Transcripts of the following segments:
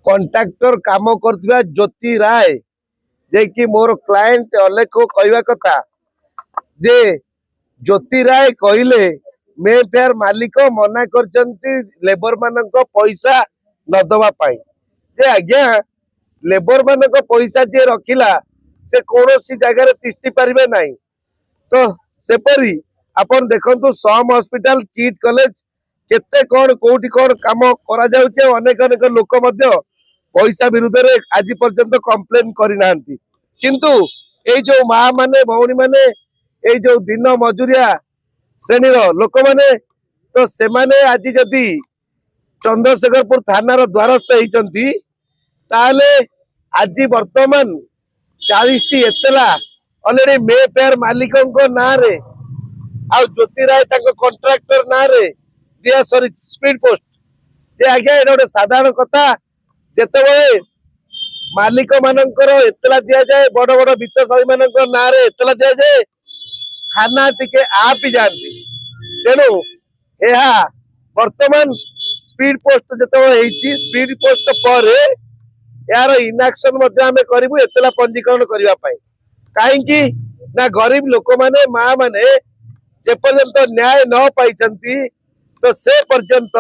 Contractor काम करथिबा ज्योति राय जे कि मोर client Alekh कहवा कथा जे ज्योति राय कहले मे फेयर मालिक मना करचंती लेबर मानक पैसा न दवा पाई जे आज्ञा लेबर मानक पैसा जे रखिला से कौनसी जगह तिष्टि पारिबे नाही। तो सेपरी अपन देखंतु सम हॉस्पिटल किट कॉलेज केते कौन कोठी कौन काम करा जाउचे अनेक अनेक लोक मध्य पैसा विरुद्ध रे आज पर्यंत कंप्लेन करि नांती किंतु ए जो मां माने भौणी माने ए जो दिन मजूरिया श्रेणी लोक माने तो से माने आज जदि चंद्रशेखरपुर थानार द्वारस्थ होती ताले आज वर्तमान 40 टी एतला ऑलरेडी मे फेयर मालिकों ना रे आ ज्योति राय कंट्राक्टर ना रे दिया सॉरी स्पीड पोस्ट जे आज्ञा एटा गोटे साधारण कथा जेते मालिक मानकर एतला दिया जाए बड़ बड़ वित्तशाली मानकर ना रे एतला दिया जाए थाना टिके आपी जानती तेणु यह वर्तमान स्पीड पोस्ट जो स्पीड पोस्ट पर यार इनएक्शन करूँ एतला पंजीकरण करने कहीं ना गरीब लोक माने माँ माने जे पर्यंत न्याय न पाई तो से पर्यंत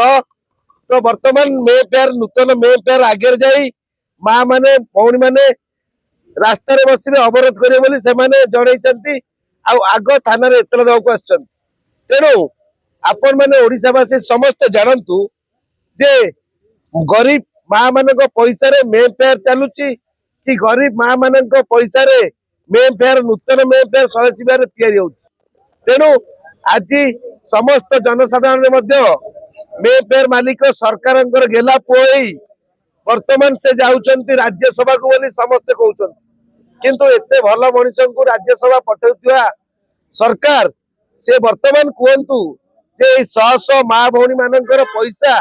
तो वर्तमान मे फेयर नूतन मे फेयर आगे जाई माँ माने भौणी माने रास्ता रे बसिबे अवरोध करिवे बोली से माने जणैचंती आग थाना रे एतला देवाक आछन। तेणु आपण माने ओडिशावासी समस्त जानतु जे गरीब माँ मानक पैसा रे मे फेयर चलुची कि गरीब माँ मानक पैसा रे मे फेयर नूतन मे फेयर सड़सिबार तैयारी होउची। तेणु आज समस्त जनसाधारण मे फेयर मालिक सरकार गेला पुई वर्तमान से जाउचंती राज्यसभा को बोली समस्त कहउचंती किंतु एते भल मनीष को राज्यसभा पठाउथिबा सरकार से वर्तमान कहतु जे 100 माँ भौणी मानकर पैसा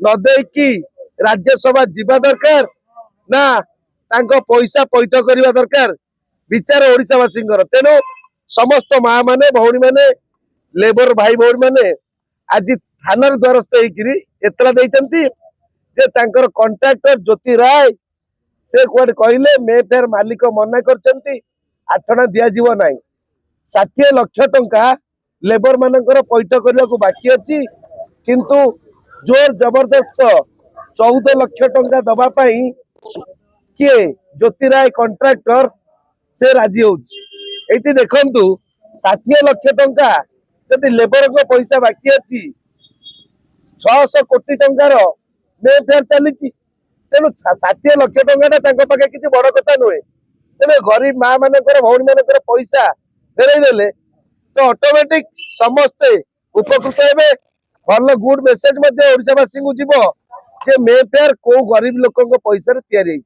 न देकी राज्यसभा जीवा दरकार ना तांको पैसा पैठ करवा दरकार विचार ओडिशावासी। तेणु समस्त माँ माने भौणी माने लेबर भाई भौणी माने आज थाना द्वारस्थ होकर एतला देइचंती जे तांकर कंट्राक्टर ज्योति राय से कुआडे कहले मे फेयर मालिक मना करचंती आठना दिया जीव नाही 60 लाख टंका लेबर मानकर पैठ करने को बाकी अच्छी किंतु जोर जबरदस्त 14 लाख टंका दबा पाई किए ज्योति राय कंट्राक्टर से राजी होती देखंतु 60 लाख टंका जदि लेबर को पैसा बाकी अच्छी 600 कोटी टंकार मे फेयर चली तेणु 60 लाख टंका पाखे किसी बड़ कथा नुहे तेरे गरीब माँ मानकर भौणी मानकर पैसा फेरई देले तो ऑटोमेटिक समस्ते उपकृत हेबे भल गुड मेसेज ओडिशावासी को जीव जे मे फेयर को गरीब लोक पैसा तैयारी।